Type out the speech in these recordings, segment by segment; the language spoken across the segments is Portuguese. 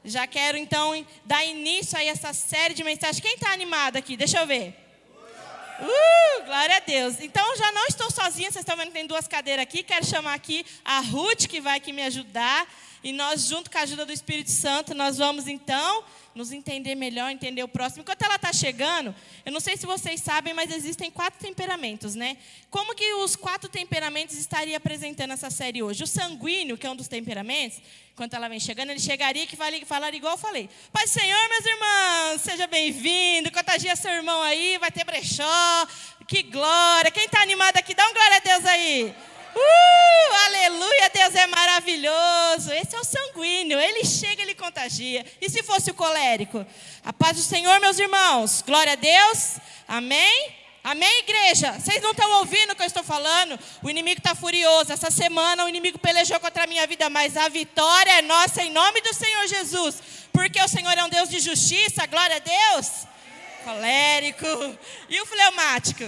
Já quero, então, dar início a essa série de mensagens. Quem está animado aqui? Deixa eu ver. Glória a Deus. Então, já não estou sozinha. Vocês estão vendo que tem 2 cadeiras aqui. Quero chamar aqui a Ruth, que vai aqui me ajudar. E nós, junto com a ajuda do Espírito Santo, nós vamos, então, nos entender melhor, entender o próximo. Enquanto ela está chegando, eu não sei se vocês sabem, mas existem 4 temperamentos, né? Como que os 4 temperamentos estaria apresentando essa série hoje? O sanguíneo, que é um dos temperamentos, enquanto ela vem chegando, ele chegaria e falaria igual eu falei. Pai do Senhor, meus irmãos, seja bem-vindo. Contagia seu irmão aí, vai ter brechó. Que glória. Quem está animado aqui, dá um glória a Deus aí. Aleluia, Deus é maravilhoso. Esse é o sanguíneo, ele chega, ele contagia. E se fosse o colérico? A paz do Senhor, meus irmãos. Glória a Deus. Amém? Amém, igreja? Vocês não estão ouvindo o que eu estou falando? O inimigo está furioso. Essa semana o inimigo pelejou contra a minha vida, mas a vitória é nossa em nome do Senhor Jesus. Porque o Senhor é um Deus de justiça, glória a Deus. Colérico. E o fleumático?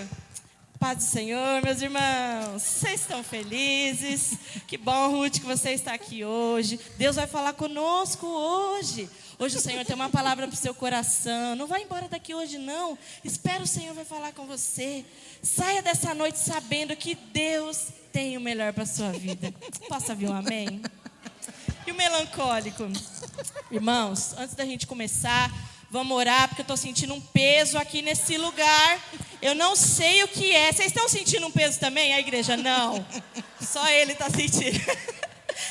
Paz do Senhor, meus irmãos. Vocês estão felizes? Que bom, Ruth, que você está aqui hoje. Deus vai falar conosco hoje. Hoje o Senhor tem uma palavra para o seu coração. Não vai embora daqui hoje, não. Espera, o Senhor vai falar com você. Saia dessa noite sabendo que Deus tem o melhor para a sua vida. Posso ouvir um amém? E o melancólico? Irmãos, antes da gente começar, vamos orar, porque eu estou sentindo um peso aqui nesse lugar. Eu não sei o que é. Vocês estão sentindo um peso também, a igreja? Não. Só ele está sentindo.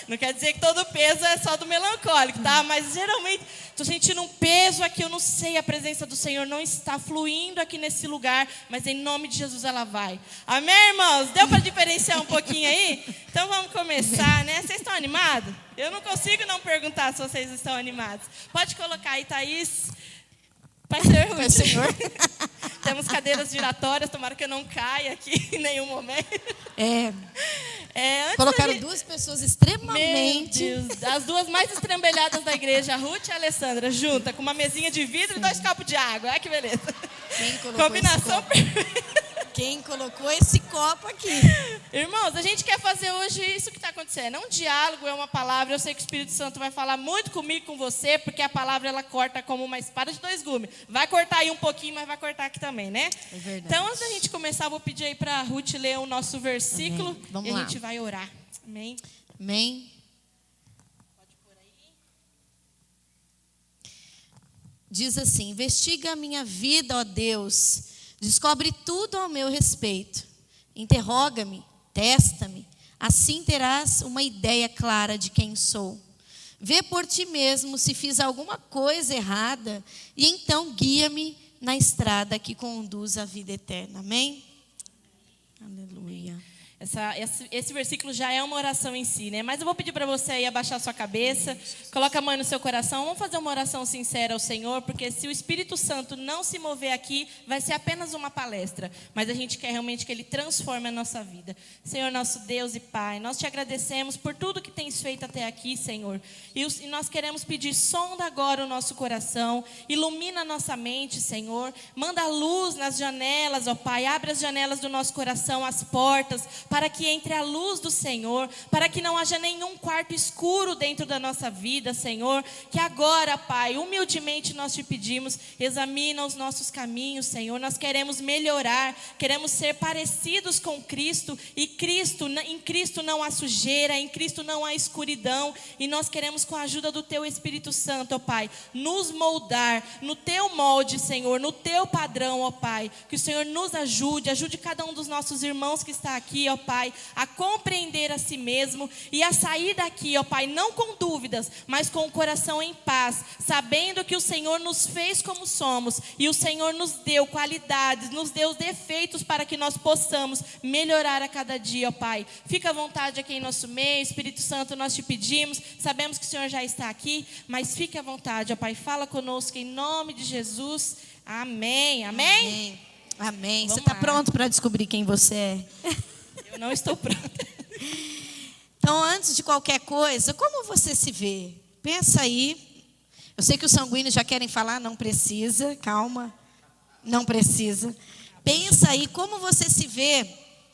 Não quer dizer que todo peso é só do melancólico, tá? Mas geralmente estou sentindo um peso aqui. Eu não sei, a presença do Senhor não está fluindo aqui nesse lugar. Mas em nome de Jesus ela vai. Amém, irmãos? Deu para diferenciar um pouquinho aí? Então vamos começar, né? Vocês estão animados? Eu não consigo não perguntar se vocês estão animados. Pode colocar aí, Thaís. Pai do Senhor. Temos cadeiras giratórias, tomara que eu não caia aqui em nenhum momento. Colocaram 2 pessoas extremamente... Meu Deus, as 2 mais estrambelhadas da igreja, a Ruth e a Alessandra, junta, com uma mesinha de vidro e 2 copos de água. Olha que beleza. Combinação perfeita. Quem colocou esse copo aqui? Irmãos, a gente quer fazer hoje isso que está acontecendo. É um diálogo, é uma palavra. Eu sei que o Espírito Santo vai falar muito comigo, com você, porque a palavra ela corta como uma espada de 2 gumes. Vai cortar aí um pouquinho, mas vai cortar aqui também, né? É verdade. Então, antes da gente começar, eu vou pedir aí para a Ruth ler o nosso versículo. Amém. Vamos e lá. A gente vai orar. Amém? Amém. Pode pôr aí. Diz assim: investiga a minha vida, ó Deus. Descobre tudo ao meu respeito. Interroga-me, testa-me. Assim terás uma ideia clara de quem sou. Vê por ti mesmo se fiz alguma coisa errada e então guia-me na estrada que conduz à vida eterna. Amém? Aleluia. Esse versículo já é uma oração em si, né? Mas eu vou pedir para você aí abaixar sua cabeça, coloca a mão no seu coração. Vamos fazer uma oração sincera ao Senhor, porque se o Espírito Santo não se mover aqui, vai ser apenas uma palestra. Mas a gente quer realmente que Ele transforme a nossa vida. Senhor, nosso Deus e Pai, nós te agradecemos por tudo que tens feito até aqui, Senhor. E nós queremos pedir, sonda agora o nosso coração, ilumina a nossa mente, Senhor. Manda luz nas janelas, ó Pai, abre as janelas do nosso coração, as portas, para que entre a luz do Senhor, para que não haja nenhum quarto escuro dentro da nossa vida, Senhor. Que agora, Pai, humildemente nós te pedimos, examina os nossos caminhos, Senhor. Nós queremos melhorar, queremos ser parecidos com Cristo, e em Cristo não há sujeira, em Cristo não há escuridão, e nós queremos, com a ajuda do Teu Espírito Santo, ó Pai, nos moldar no Teu molde, Senhor, no Teu padrão, ó Pai. Que o Senhor nos ajude cada um dos nossos irmãos que está aqui, ó Pai, a compreender a si mesmo e a sair daqui, ó Pai, não com dúvidas, mas com o coração em paz, sabendo que o Senhor nos fez como somos e o Senhor nos deu qualidades, nos deu defeitos para que nós possamos melhorar a cada dia, ó Pai. Fica à vontade aqui em nosso meio, Espírito Santo, nós te pedimos, sabemos que o Senhor já está aqui, mas fique à vontade, ó Pai, fala conosco em nome de Jesus, amém, amém? Amém. Amém. Vamos Você está lá. pronto para descobrir quem você é? Eu não estou pronta. Então, antes de qualquer coisa, como você se vê? Pensa aí. Eu sei que os sanguíneos já querem falar, não precisa, calma. Não precisa. Pensa aí, como você se vê?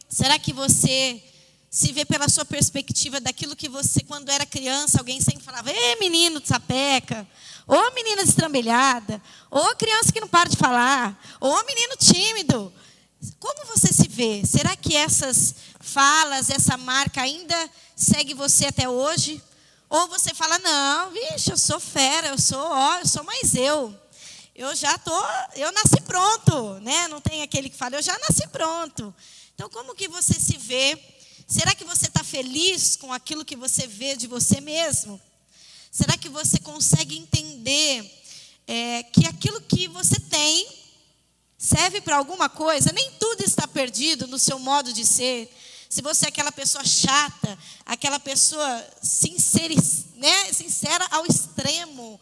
Será que você se vê pela sua perspectiva daquilo que você, quando era criança, alguém sempre falava: "Ê, menino de sapeca", ou menina destrambelhada, ou criança que não para de falar, ou menino tímido. Como você se vê? Será que essas falas, essa marca ainda segue você até hoje? Ou você fala: "Não, vixe, eu sou fera, eu sou mais eu. Eu nasci pronto", né? Não tem aquele que fala: "Eu já nasci pronto". Então, como que você se vê? Será que você está feliz com aquilo que você vê de você mesmo? Será que você consegue entender que aquilo que você tem serve para alguma coisa? Nem tudo está perdido no seu modo de ser. Se você é aquela pessoa chata, aquela pessoa sincera ao extremo,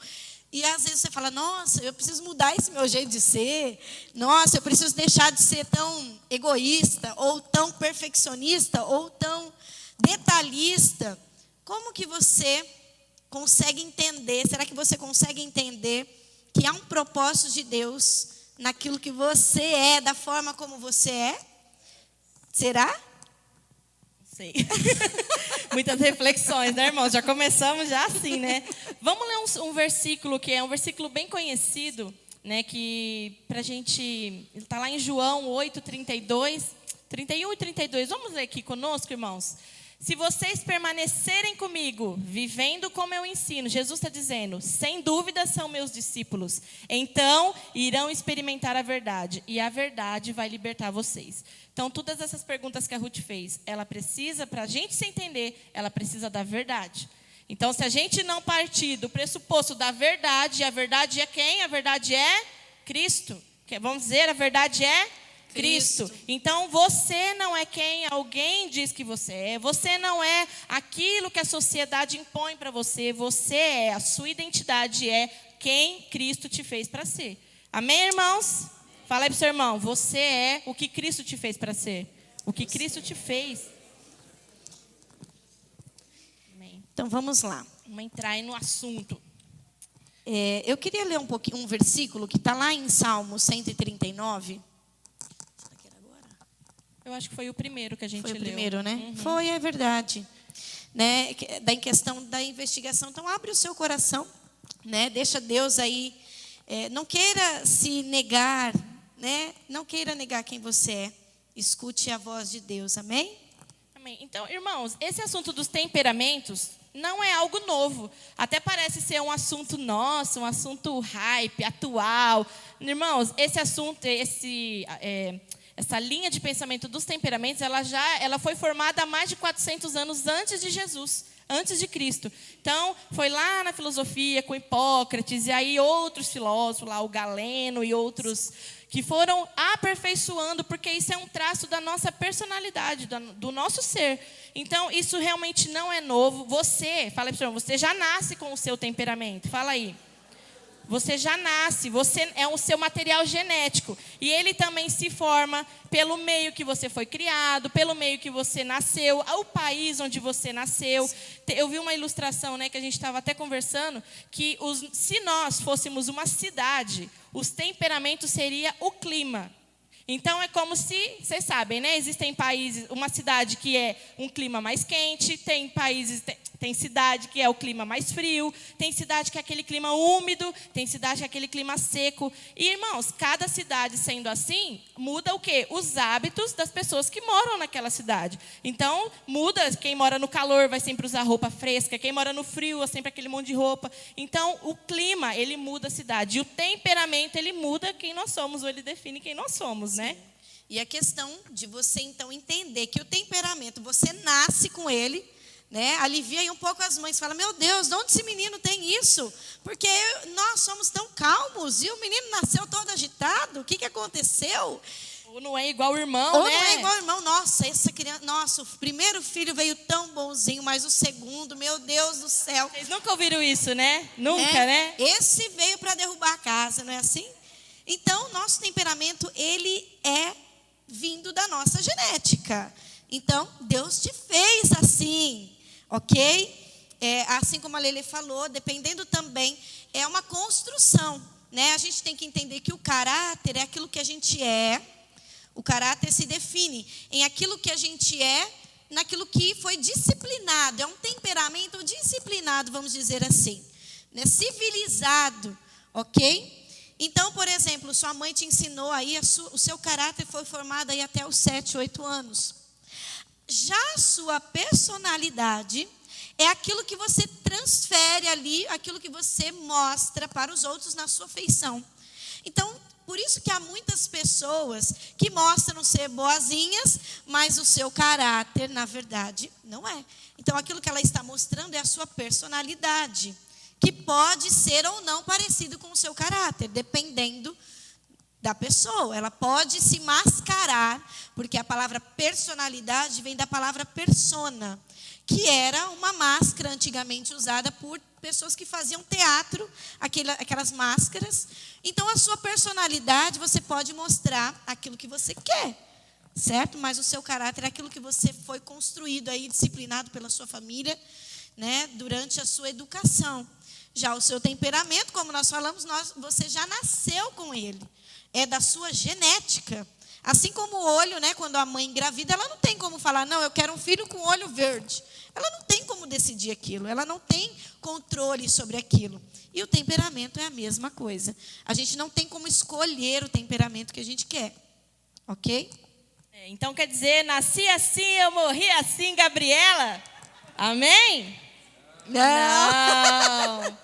e às vezes você fala: "Nossa, eu preciso mudar esse meu jeito de ser. Nossa, eu preciso deixar de ser tão egoísta, ou tão perfeccionista, ou tão detalhista". Como que você consegue entender? Será que você consegue entender que há um propósito de Deus naquilo que você é, da forma como você é? Será? Sei. Muitas reflexões, né, irmãos? Já começamos já assim, né? Vamos ler um versículo que é um versículo bem conhecido, né? Que pra gente... Está lá em João 8, 32, 31 e 32. Vamos ler aqui conosco, irmãos? "Se vocês permanecerem comigo, vivendo como eu ensino", Jesus está dizendo, "sem dúvida são meus discípulos. Então irão experimentar a verdade, e a verdade vai libertar vocês". Então, todas essas perguntas que a Ruth fez, ela precisa, para a gente se entender, ela precisa da verdade. Então, se a gente não partir do pressuposto da verdade, e a verdade é quem? A verdade é Cristo. Vamos dizer, a verdade é Cristo. Então, você não é quem alguém diz que você é. Você não é aquilo que a sociedade impõe para você. Você é, a sua identidade é quem Cristo te fez para ser. Amém, irmãos? Fala aí para o seu irmão: você é o que Cristo te fez para ser. O que Cristo te fez. Amém. Então, vamos lá. Vamos entrar aí no assunto. Eu queria ler um versículo que está lá em Salmo 139. Eu acho que foi o primeiro que a gente leu. Foi o primeiro, né? Uhum. Foi, é verdade. Né? Em questão da investigação. Então, abre o seu coração, né? Deixa Deus aí. Não queira se negar, né? Não queira negar quem você é. Escute a voz de Deus, amém? Amém. Então, irmãos, esse assunto dos temperamentos não é algo novo. Até parece ser um assunto nosso, um assunto hype, atual. Irmãos, esse assunto, essa linha de pensamento dos temperamentos, ela foi formada há mais de 400 anos antes de Jesus, antes de Cristo. Então, foi lá na filosofia com Hipócrates, e aí outros filósofos, lá o Galeno e outros, que foram aperfeiçoando, porque isso é um traço da nossa personalidade, do nosso ser. Então, isso realmente não é novo. Você, fala aí para o senhor, você já nasce com o seu temperamento. Fala aí. Você já nasce, você é o seu material genético. E ele também se forma pelo meio que você foi criado, pelo meio que você nasceu, o país onde você nasceu. Eu vi uma ilustração, né, que a gente estava até conversando, que se nós fôssemos uma cidade, os temperamentos seria o clima. Então, é como se, vocês sabem, né? Existem países, uma cidade que é um clima mais quente, tem cidade que é o clima mais frio, tem cidade que é aquele clima úmido, tem cidade que é aquele clima seco. E, irmãos, cada cidade sendo assim, muda o quê? Os hábitos das pessoas que moram naquela cidade. Então, muda, quem mora no calor vai sempre usar roupa fresca, quem mora no frio é sempre aquele monte de roupa. Então, o clima, ele muda a cidade. E o temperamento, ele muda quem nós somos, ou ele define quem nós somos, né? E a questão de você, então, entender que o temperamento, você nasce com ele, né? Alivia aí um pouco as mães, fala: "Meu Deus, de onde esse menino tem isso? Porque nós somos tão calmos, e o menino nasceu todo agitado, o que aconteceu?" Ou não é igual o irmão, Ou né? não é igual o irmão. Nossa, essa criança, nossa, o primeiro filho veio tão bonzinho, mas o segundo, meu Deus do céu. Vocês nunca ouviram isso, né? Nunca, né? Esse veio para derrubar a casa, não é assim? Então, nosso temperamento, ele é vindo da nossa genética. Então, Deus te fez assim, ok? Assim como a Lele falou, dependendo também, é uma construção, né? A gente tem que entender que o caráter é aquilo que a gente é. O caráter se define em aquilo que a gente é naquilo que foi disciplinado, é um temperamento disciplinado, vamos dizer assim, né? Civilizado, ok? Então, por exemplo, sua mãe te ensinou aí, o seu caráter foi formado aí até os 7, 8 anos. Já a sua personalidade é aquilo que você transfere ali, aquilo que você mostra para os outros na sua feição. Então, por isso que há muitas pessoas que mostram ser boazinhas, mas o seu caráter, na verdade, não é. Então, aquilo que ela está mostrando é a sua personalidade, que pode ser ou não parecido com o seu caráter, dependendo da pessoa. Ela pode se mascarar, porque a palavra personalidade vem da palavra persona, que era uma máscara antigamente usada por pessoas que faziam teatro, aquelas máscaras. Então, a sua personalidade, você pode mostrar aquilo que você quer, certo? Mas o seu caráter é aquilo que você foi construído aí, disciplinado pela sua família, né, durante a sua educação. Já o seu temperamento, como nós falamos, você já nasceu com ele. É da sua genética. Assim como o olho, né, quando a mãe engravida, ela não tem como falar, não, eu quero um filho com olho verde. Ela não tem como decidir aquilo, ela não tem controle sobre aquilo. E o temperamento é a mesma coisa. A gente não tem como escolher o temperamento que a gente quer, ok? Então quer dizer, nasci assim, eu morri assim, Gabriela? Amém? Não.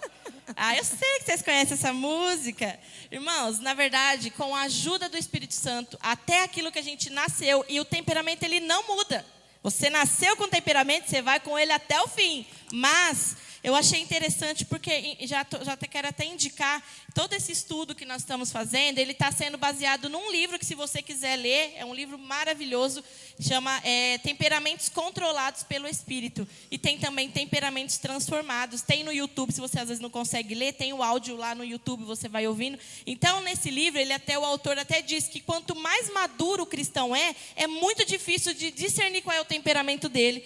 Eu sei que vocês conhecem essa música. Irmãos, na verdade, com a ajuda do Espírito Santo, até aquilo que a gente nasceu, e o temperamento ele não muda. Você nasceu com temperamento, você vai com ele até o fim. Mas eu achei interessante porque já quero até indicar, todo esse estudo que nós estamos fazendo, ele está sendo baseado num livro que, se você quiser ler, é um livro maravilhoso, chama Temperamentos Controlados pelo Espírito. E tem também Temperamentos Transformados. Tem no YouTube, se você às vezes não consegue ler, tem o áudio lá no YouTube, você vai ouvindo. Então, nesse livro, o autor até diz que quanto mais maduro o cristão é muito difícil de discernir qual é o temperamento dele.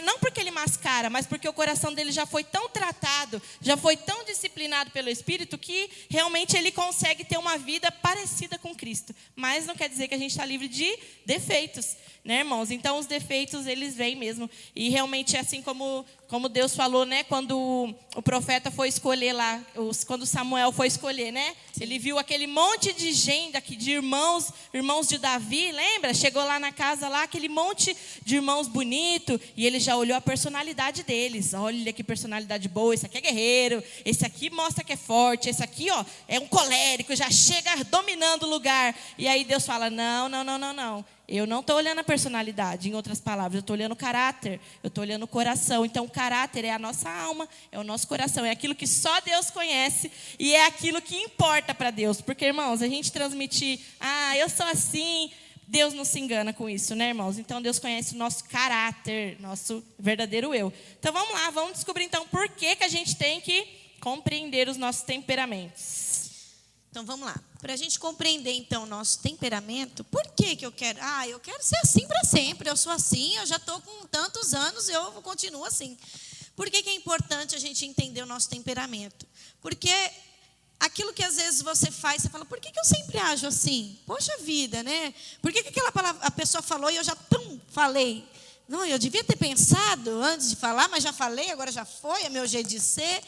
Não porque ele mascara, mas porque o coração dele já foi tão tratado, já foi tão disciplinado pelo Espírito, que realmente ele consegue ter uma vida parecida com Cristo. Mas não quer dizer que a gente está livre de defeitos, né, irmãos? Então, os defeitos, eles vêm mesmo. E realmente é assim como Deus falou, né? Quando o profeta foi escolher lá, quando Samuel foi escolher, né? Sim. Ele viu aquele monte de gente aqui, de irmãos de Davi, lembra? Chegou lá na casa, lá, aquele monte de irmãos bonito, e ele já olhou a personalidade deles. Olha que personalidade boa, esse aqui é guerreiro, esse aqui mostra que é forte, esse aqui, ó, é um colérico, já chega dominando o lugar. E aí Deus fala, não. Eu não estou olhando a personalidade, em outras palavras, eu estou olhando o caráter, eu estou olhando o coração. Então, o caráter é a nossa alma, é o nosso coração, é aquilo que só Deus conhece e é aquilo que importa para Deus. Porque, irmãos, a gente transmitir, eu sou assim, Deus não se engana com isso, né, irmãos? Então, Deus conhece o nosso caráter, nosso verdadeiro eu. Então, vamos lá, vamos descobrir, então, por que a gente tem que compreender os nossos temperamentos. Então, vamos lá. Para a gente compreender, então, o nosso temperamento, por que eu quero? Eu quero ser assim para sempre. Eu sou assim, eu já estou com tantos anos, eu continuo assim. Por que é importante a gente entender o nosso temperamento? Porque aquilo que às vezes você faz, você fala, por que eu sempre ajo assim? Poxa vida, né? Por que aquela palavra a pessoa falou e eu já falei? Não, eu devia ter pensado antes de falar, mas já falei, agora já foi, é meu jeito de ser.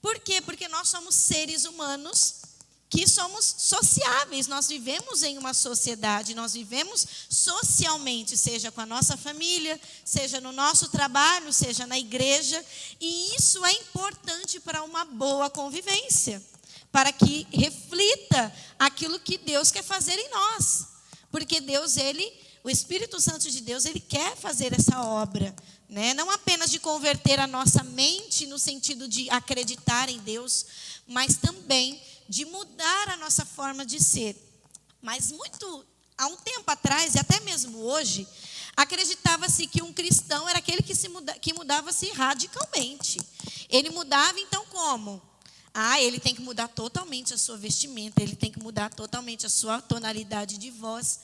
Por quê? Porque nós somos seres humanos que somos sociáveis, nós vivemos em uma sociedade, nós vivemos socialmente, seja com a nossa família, seja no nosso trabalho, seja na igreja, e isso é importante para uma boa convivência, para que reflita aquilo que Deus quer fazer em nós, porque Deus, o Espírito Santo de Deus, ele quer fazer essa obra, né? Não apenas de converter a nossa mente no sentido de acreditar em Deus, mas também de mudar a nossa forma de ser. Mas há um tempo atrás, e até mesmo hoje, acreditava-se que um cristão era aquele que mudava-se radicalmente. Ele mudava, então, como? Ele tem que mudar totalmente a sua vestimenta, ele tem que mudar totalmente a sua tonalidade de voz.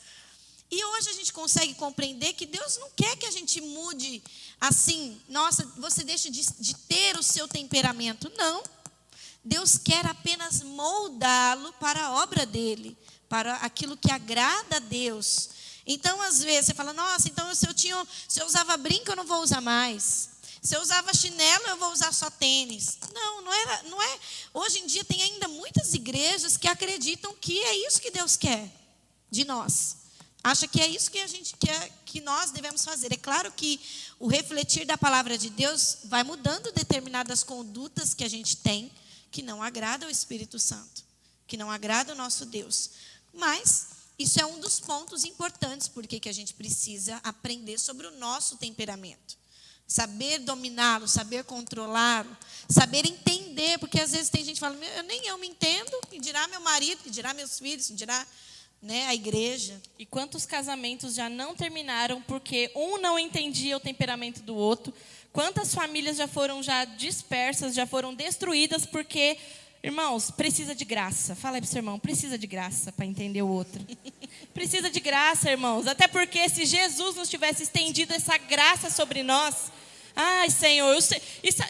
E hoje a gente consegue compreender que Deus não quer que a gente mude assim, nossa, você deixa de ter o seu temperamento. Não. Deus quer apenas moldá-lo para a obra dele, para aquilo que agrada a Deus. Então, às vezes, você fala, nossa, então se eu usava brinco, eu não vou usar mais. Se eu usava chinelo, eu vou usar só tênis. Não é. Hoje em dia tem ainda muitas igrejas que acreditam que é isso que Deus quer de nós. Acha que é isso que a gente quer, que nós devemos fazer. É claro que o refletir da palavra de Deus vai mudando determinadas condutas que a gente tem, que não agrada ao Espírito Santo, que não agrada ao nosso Deus. Mas isso é um dos pontos importantes, porque que a gente precisa aprender sobre o nosso temperamento. Saber dominá-lo, saber controlá-lo, saber entender, porque às vezes tem gente que fala, nem eu me entendo, que dirá meu marido, que dirá meus filhos, que dirá, né, a igreja. E quantos casamentos já não terminaram porque um não entendia o temperamento do outro? Quantas famílias já foram dispersas, já foram destruídas porque, irmãos, precisa de graça. Fala aí pro seu irmão, precisa de graça para entender o outro. Precisa de graça, irmãos. Até porque se Jesus nos tivesse estendido essa graça sobre nós, ai, Senhor,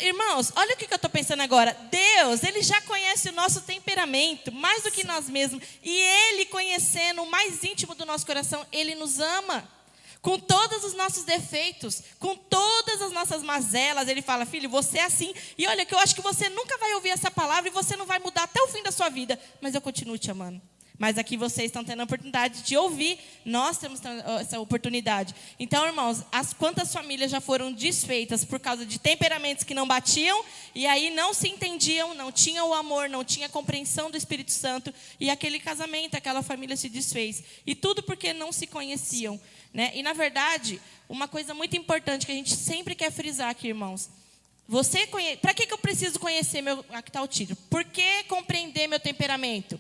irmãos, olha o que eu estou pensando agora. Deus, Ele já conhece o nosso temperamento, mais do que nós mesmos. E Ele, conhecendo o mais íntimo do nosso coração, Ele nos ama. Com todos os nossos defeitos, com todas as nossas mazelas, Ele fala, filho, você é assim. E olha que eu acho que você nunca vai ouvir essa palavra e você não vai mudar até o fim da sua vida. Mas eu continuo te amando. Mas aqui vocês estão tendo a oportunidade de ouvir, nós temos essa oportunidade. Então, irmãos, quantas famílias já foram desfeitas por causa de temperamentos que não batiam, e aí não se entendiam, não tinha o amor, não tinha a compreensão do Espírito Santo, e aquele casamento, aquela família se desfez. E tudo porque não se conheciam, né? E, na verdade, uma coisa muito importante que a gente sempre quer frisar aqui, irmãos, para que eu preciso conhecer aqui está o título. Por que compreender meu temperamento?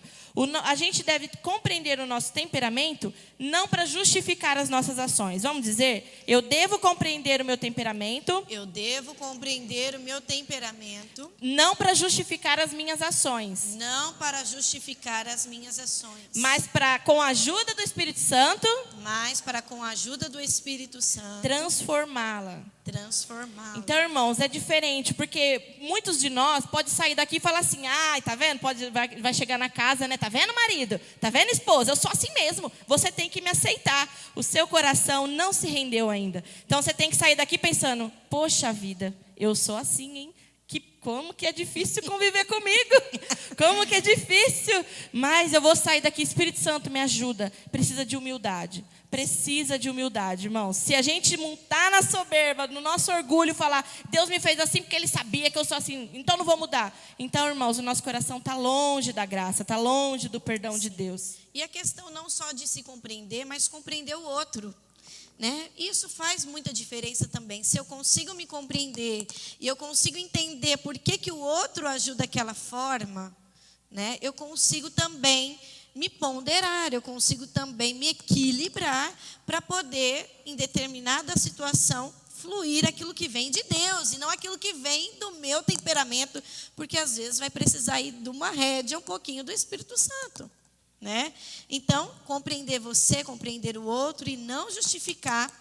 A gente deve compreender o nosso temperamento não para justificar as nossas ações. Vamos dizer, eu devo compreender o meu temperamento. Eu devo compreender o meu temperamento. Não para justificar as minhas ações. Não para justificar as minhas ações. Mas com a ajuda do Espírito Santo. Mas para com a ajuda do Espírito Santo. Transformá-la. Então, irmãos, é diferente, porque muitos de nós podem sair daqui e falar assim, ai, tá vendo? Vai chegar na casa, né? Tá vendo, marido? Tá vendo, esposa? Eu sou assim mesmo. Você tem que me aceitar. O seu coração não se rendeu ainda. Então, você tem que sair daqui pensando, poxa vida, eu sou assim, hein? Como que é difícil conviver comigo. Como que é difícil. Mas eu vou sair daqui, Espírito Santo, me ajuda. Precisa de humildade. Precisa de humildade, irmãos. Se a gente montar na soberba, no nosso orgulho, falar, Deus me fez assim porque Ele sabia que eu sou assim, então não vou mudar. Então, irmãos, o nosso coração está longe da graça, está longe do perdão de Deus. E a questão não só de se compreender, mas compreender o outro. Né? Isso faz muita diferença também. Se eu consigo me compreender e eu consigo entender por que o outro ajuda daquela forma, né? Eu consigo também me ponderar, eu consigo também me equilibrar para poder, em determinada situação, fluir aquilo que vem de Deus e não aquilo que vem do meu temperamento, porque às vezes vai precisar ir de uma rédea um pouquinho do Espírito Santo. Né? Então, compreender você, compreender o outro e não justificar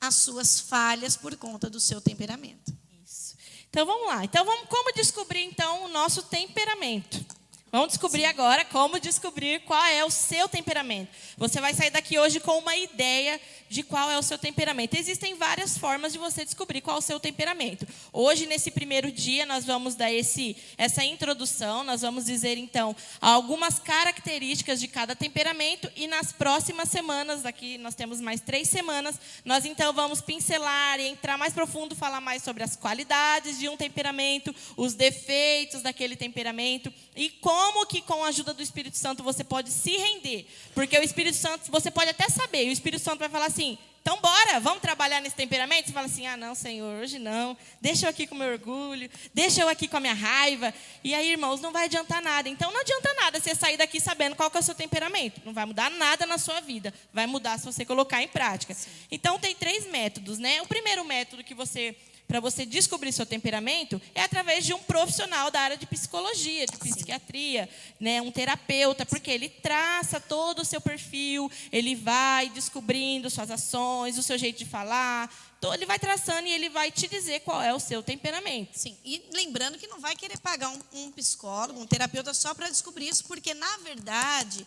as suas falhas por conta do seu temperamento. Isso. Então, vamos lá. Então, como descobrir, então, o nosso temperamento? Vamos descobrir agora como descobrir qual é o seu temperamento. Você vai sair daqui hoje com uma ideia de qual é o seu temperamento. Existem várias formas de você descobrir qual é o seu temperamento. Hoje, nesse primeiro dia, nós vamos dar essa introdução. Nós vamos dizer, então, algumas características de cada temperamento. E nas próximas semanas, aqui nós temos mais 3 semanas, nós, então, vamos pincelar e entrar mais profundo, falar mais sobre as qualidades de um temperamento, os defeitos daquele temperamento e como que, com a ajuda do Espírito Santo, você pode se render. Porque o Espírito Santo, você pode até saber, e o Espírito Santo vai falar assim, então bora, vamos trabalhar nesse temperamento? Você fala assim, não, Senhor, hoje não. Deixa eu aqui com o meu orgulho, deixa eu aqui com a minha raiva. E aí, irmãos, não vai adiantar nada. Então não adianta nada você sair daqui sabendo qual que é o seu temperamento. Não vai mudar nada na sua vida. Vai mudar se você colocar em prática. Sim. Então tem 3 métodos, né? O primeiro método para você descobrir seu temperamento é através de um profissional da área de psicologia, de psiquiatria, né? Um terapeuta, porque ele traça todo o seu perfil, ele vai descobrindo suas ações, o seu jeito de falar, ele vai traçando e ele vai te dizer qual é o seu temperamento. Sim, e lembrando que não vai querer pagar um psicólogo, um terapeuta só para descobrir isso, porque, na verdade,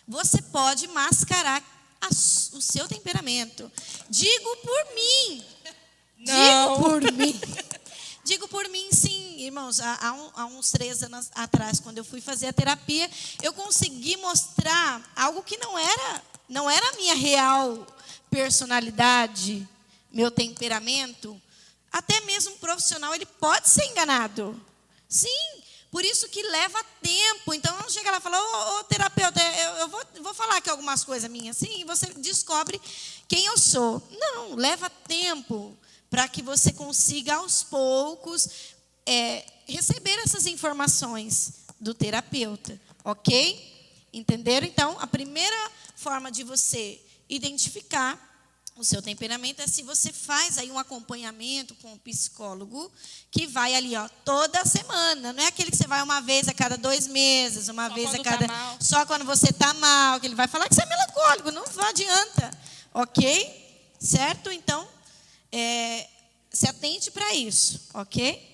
você pode mascarar o seu temperamento. Digo por mim. Não. Digo por mim. Digo por mim, sim, irmãos. Há uns 3 anos atrás, quando eu fui fazer a terapia, eu consegui mostrar algo que não era a minha real personalidade, meu temperamento. Até mesmo um profissional, ele pode ser enganado. Sim, por isso que leva tempo. Então, não chega lá e fala, ô terapeuta, eu vou falar aqui algumas coisas minhas. Sim, e você descobre quem eu sou. Não, leva tempo para que você consiga, aos poucos, receber essas informações do terapeuta. Ok? Entenderam? Então, a primeira forma de você identificar o seu temperamento é se você faz aí um acompanhamento com um psicólogo que vai ali, toda semana. Não é aquele que você vai uma vez a cada 2 meses, uma Só vez a quando cada... tá mal. Só quando você está mal, que ele vai falar que você é melancólico. Não adianta. Ok? Certo? Então, se atente para isso. Ok?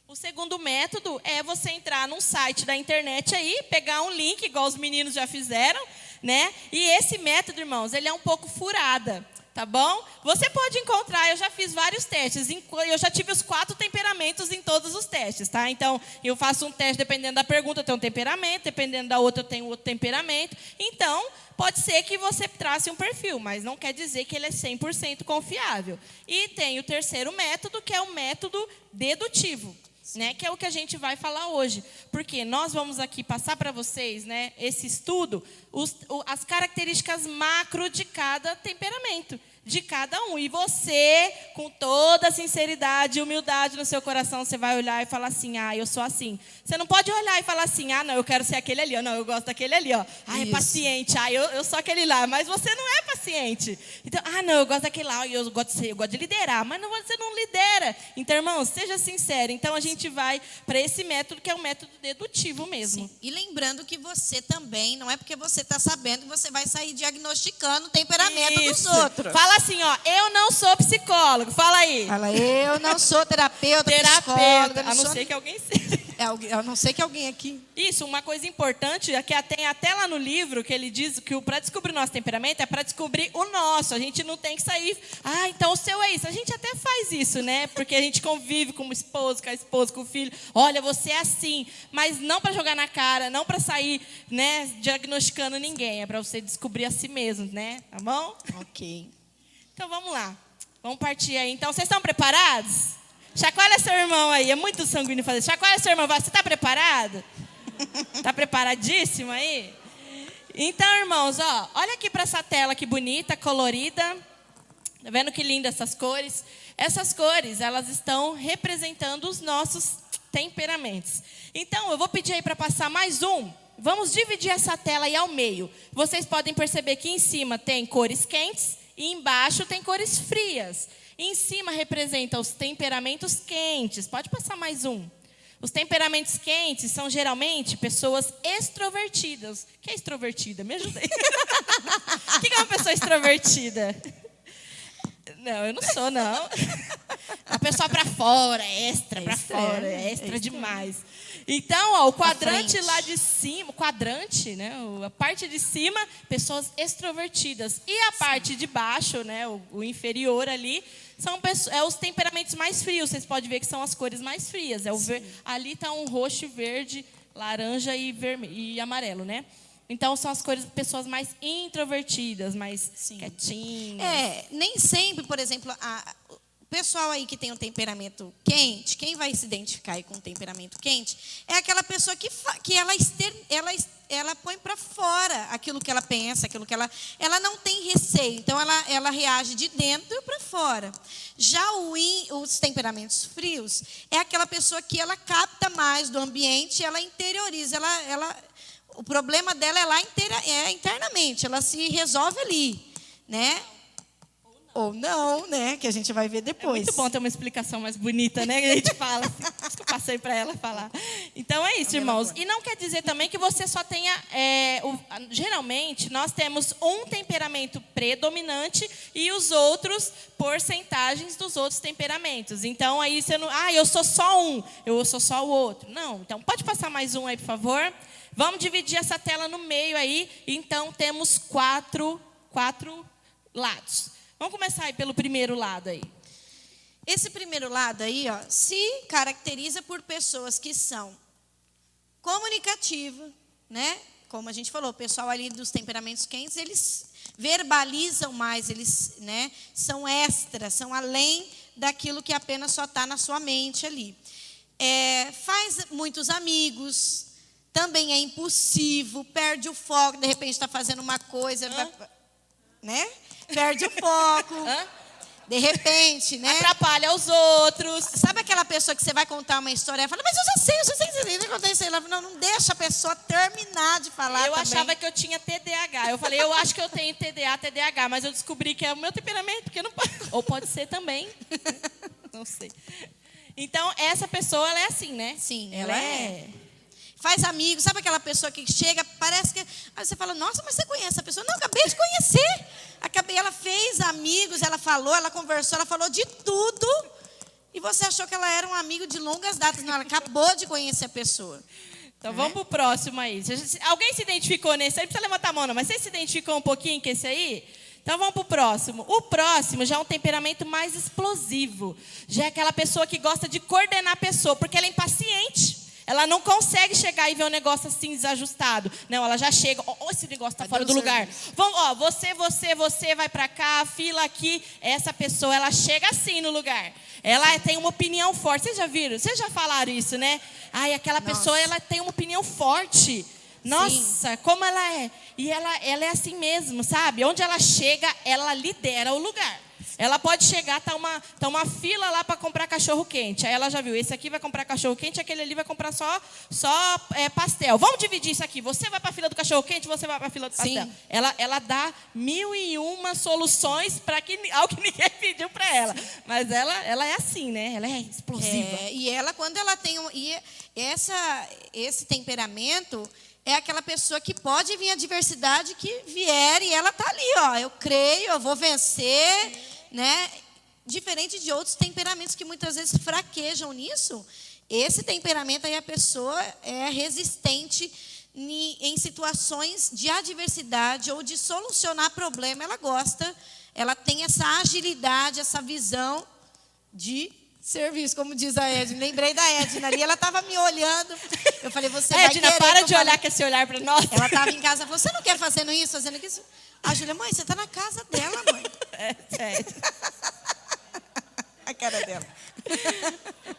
O segundo método é você entrar num site da internet aí, pegar um link, igual os meninos já fizeram, né? E esse método, irmãos, ele é um pouco furada. Tá bom? Você pode encontrar, eu já fiz vários testes, eu já tive os 4 temperamentos em todos os testes, tá? Então, eu faço um teste dependendo da pergunta, eu tenho um temperamento, dependendo da outra, eu tenho outro temperamento. Então, pode ser que você trace um perfil, mas não quer dizer que ele é 100% confiável. E tem o terceiro método, que é o método dedutivo. Né, que é o que a gente vai falar hoje. Porque nós vamos aqui passar para vocês, né, esse estudo, as características macro de cada temperamento, de cada um. E você, com toda a sinceridade e humildade no seu coração, você vai olhar e falar assim, eu sou assim. Você não pode olhar e falar assim, não, eu quero ser aquele ali, não, eu gosto daquele ali, ó. É paciente, eu sou aquele lá, mas você não é paciente. Então, não, eu gosto daquele lá, eu gosto de liderar, mas você não lidera. Então, irmãos, seja sincero. Então, a gente vai para esse método, que é um método dedutivo mesmo. Sim. E lembrando que você também, não é porque você está sabendo que você vai sair diagnosticando o temperamento dos outros. Fala assim, eu não sou psicólogo. Fala aí. Fala, eu não sou terapeuta, psicóloga. A não ser que alguém seja. A não ser que alguém aqui. Isso, uma coisa importante é que tem até lá no livro que ele diz que para descobrir o nosso temperamento é para descobrir o nosso. A gente não tem que sair, então o seu é isso. A gente até faz isso, né? Porque a gente convive com o esposo, com a esposa, com o filho. Olha, você é assim. Mas não para jogar na cara, não para sair, né, diagnosticando ninguém. É para você descobrir a si mesmo, né? Tá bom? Ok. Então vamos lá. Vamos partir aí. Então, vocês estão preparados? Chacoalha seu irmão aí. É muito sanguíneo fazer. Chacoalha seu irmão. Você está preparado? Está preparadíssimo aí? Então, irmãos, olha aqui para essa tela que bonita, colorida. Tá vendo que linda essas cores? Essas cores, elas estão representando os nossos temperamentos. Então, eu vou pedir aí para passar mais um. Vamos dividir essa tela aí ao meio. Vocês podem perceber que em cima tem cores quentes e embaixo tem cores frias. Em cima representa os temperamentos quentes. Pode passar mais um. Os temperamentos quentes são geralmente pessoas extrovertidas. O que é extrovertida? Me ajuda aí. O que é uma pessoa extrovertida? Não, eu não sou, não. A pessoa para fora, extra demais. Então, o quadrante lá de cima, né? A parte de cima, pessoas extrovertidas. E a parte de baixo, né? O inferior ali, são os temperamentos mais frios. Vocês podem ver que são as cores mais frias. Ali está um roxo, verde, laranja e vermelho e amarelo, né? Então, são as cores de pessoas mais introvertidas, mais quietinhas. Nem sempre, por exemplo, o pessoal aí que tem um temperamento quente, quem vai se identificar aí com um temperamento quente, é aquela pessoa que ela põe para fora aquilo que ela pensa, aquilo que ela não tem receio. Então, ela reage de dentro para fora. Já os temperamentos frios é aquela pessoa que ela capta mais do ambiente, ela interioriza, o problema dela é lá internamente, ela se resolve ali, né? Ou não, né? Que a gente vai ver depois. É muito bom ter uma explicação mais bonita, né? Que a gente fala, assim, que eu passei para ela falar. Então é isso, irmãos. E não quer dizer também que você só tenha... geralmente, nós temos um temperamento predominante e os outros porcentagens dos outros temperamentos. Então, aí você não... eu sou só um, eu sou só o outro. Não, então pode passar mais um aí, por favor. Vamos dividir essa tela no meio aí. Então, temos quatro 4 lados. Vamos começar aí pelo primeiro lado aí. Esse primeiro lado aí, ó, se caracteriza por pessoas que são comunicativas, né? Como a gente falou, o pessoal ali dos temperamentos quentes, eles verbalizam mais, eles, né, são extras, são além daquilo que apenas só está na sua mente ali. Faz muitos amigos, também é impulsivo, perde o foco, de repente está fazendo uma coisa, né? Perde o foco. De repente, né? Atrapalha os outros. Sabe aquela pessoa que você vai contar uma história e fala, mas eu já sei, eu contei isso aí. Não deixa a pessoa terminar de falar. Eu também. achava que eu tinha TDAH. Eu falei, eu acho que eu tenho TDAH, mas eu descobri que é o meu temperamento, porque não pode. Ou pode ser também. Não sei. Então, essa pessoa, ela é assim, né? Sim, ela é. Faz amigos, sabe aquela pessoa que chega, parece que... Aí você fala, nossa, mas você conhece a pessoa? Não, acabei de conhecer. Ela fez amigos, ela falou, ela conversou, ela falou de tudo. E você achou que ela era um amigo de longas datas. Não, ela acabou de conhecer a pessoa. Então, vamos pro próximo aí. Alguém se identificou nesse aí? Não precisa levantar a mão, não. Mas você se identificou um pouquinho com esse aí? Então, vamos pro próximo. O próximo já é um temperamento mais explosivo. Já é aquela pessoa que gosta de coordenar a pessoa, porque ela é impaciente. Ela não consegue chegar e ver um negócio assim desajustado. Não, ela já chega. Esse negócio está fora do lugar. Vamos, você vai para cá, fila aqui. Essa pessoa, ela chega assim no lugar. Ela tem uma opinião forte. Vocês já viram? Vocês já falaram isso, né? Ai, aquela pessoa, ela tem uma opinião forte. Nossa, sim, como ela é. E ela é assim mesmo, sabe? Onde ela chega, ela lidera o lugar. Ela pode chegar, tá uma fila lá para comprar cachorro-quente. Aí ela já viu, esse aqui vai comprar cachorro-quente, aquele ali vai comprar só pastel. Vamos dividir isso aqui. Você vai para a fila do cachorro-quente, você vai para a fila do pastel. Sim. Ela dá 1001 soluções para algo que ninguém pediu para ela. Mas ela é assim, né? Ela é explosiva. E ela, quando ela tem... esse temperamento... É aquela pessoa que pode vir a adversidade que vier e ela está ali, ó. Eu creio, eu vou vencer, né? Diferente de outros temperamentos que muitas vezes fraquejam nisso. Esse temperamento aí, a pessoa é resistente em situações de adversidade ou de solucionar problema. Ela gosta, ela tem essa agilidade, essa visão de serviço, como diz a Edna. Lembrei da Edna ali, ela estava me olhando. Eu falei, você vai Edna, querer... para de olhar com esse olhar para nós. Ela estava em casa, você não quer fazendo isso, fazendo isso? A Júlia, mãe, você está na casa dela, mãe. Sério. A cara dela.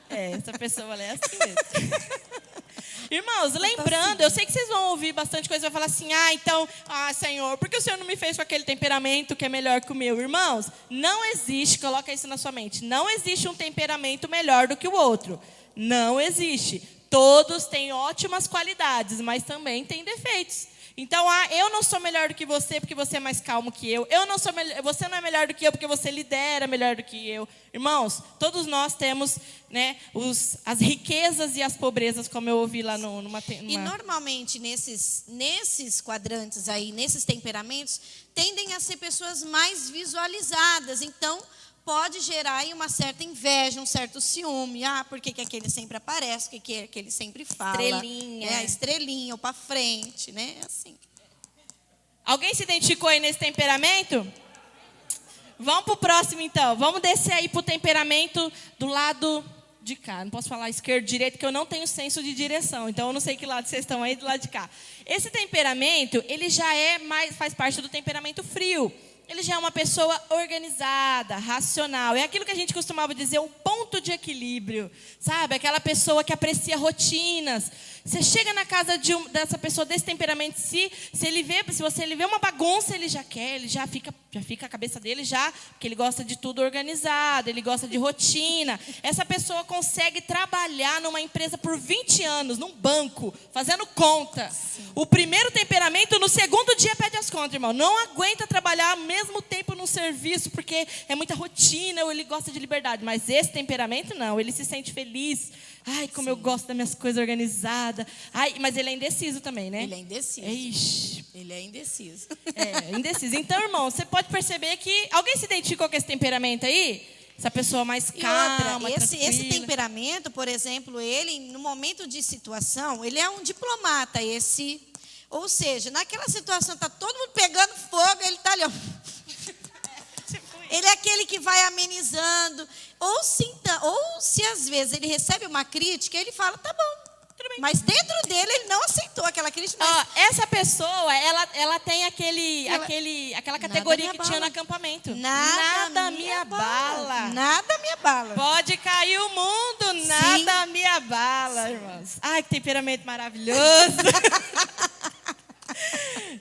Essa pessoa ela é assim mesmo. Irmãos, lembrando, eu sei que vocês vão ouvir bastante coisa, vai falar assim, Senhor, por que o Senhor não me fez com aquele temperamento que é melhor que o meu? Irmãos, não existe, coloca isso na sua mente, não existe um temperamento melhor do que o outro. Não existe. Todos têm ótimas qualidades, mas também têm defeitos. Então, eu não sou melhor do que você porque você é mais calmo que eu. Você não é melhor do que eu porque você lidera melhor do que eu. Irmãos, todos nós temos, né, as riquezas e as pobrezas, como eu ouvi lá numa... E normalmente nesses quadrantes aí, nesses temperamentos, tendem a ser pessoas mais visualizadas. Então, pode gerar aí uma certa inveja, um certo ciúme. Por que aquele sempre aparece? Por que aquele sempre fala? Estrelinha. Estrelinha, ou para frente, né? Assim. Alguém se identificou aí nesse temperamento? Vamos para o próximo, então. Vamos descer aí para o temperamento do lado de cá. Não posso falar esquerdo, direito, porque eu não tenho senso de direção. Então, eu não sei que lado vocês estão aí, do lado de cá. Esse temperamento, ele já faz parte do temperamento frio. Ele já é uma pessoa organizada, racional. É aquilo que a gente costumava dizer, o ponto de equilíbrio. Sabe? Aquela pessoa que aprecia rotinas. Você chega na casa dessa pessoa desse temperamento, se você vê uma bagunça, ele já quer, já fica a cabeça dele porque ele gosta de tudo organizado, ele gosta de rotina. Essa pessoa consegue trabalhar numa empresa por 20 anos, num banco, fazendo conta. Sim. O primeiro temperamento, no segundo dia, pede as contas, irmão. Não aguenta trabalhar ao mesmo tempo num serviço, porque é muita rotina, ou ele gosta de liberdade. Mas esse temperamento, não. Ele se sente feliz. Ai, como Sim. eu gosto das minhas coisas organizadas. Mas ele é indeciso também, né? Ele é indeciso. Ixi. Ele é indeciso. Indeciso. Então, irmão, você pode perceber que... Alguém se identificou com esse temperamento aí? Essa pessoa mais calma, esse temperamento, por exemplo, ele, no momento de situação, ele é um diplomata, Ou seja, naquela situação está todo mundo pegando fogo, ele está ali, ó. Ele é aquele que vai amenizando. Ou se às vezes ele recebe uma crítica, ele fala, tá bom. Mas dentro dele, ele não aceitou aquela crítica. Mas... essa pessoa, ela tem aquela categoria que tinha no acampamento. Nada me abala. Nada me abala. Pode cair o mundo, nada me abala, irmãos. Ai, que temperamento maravilhoso.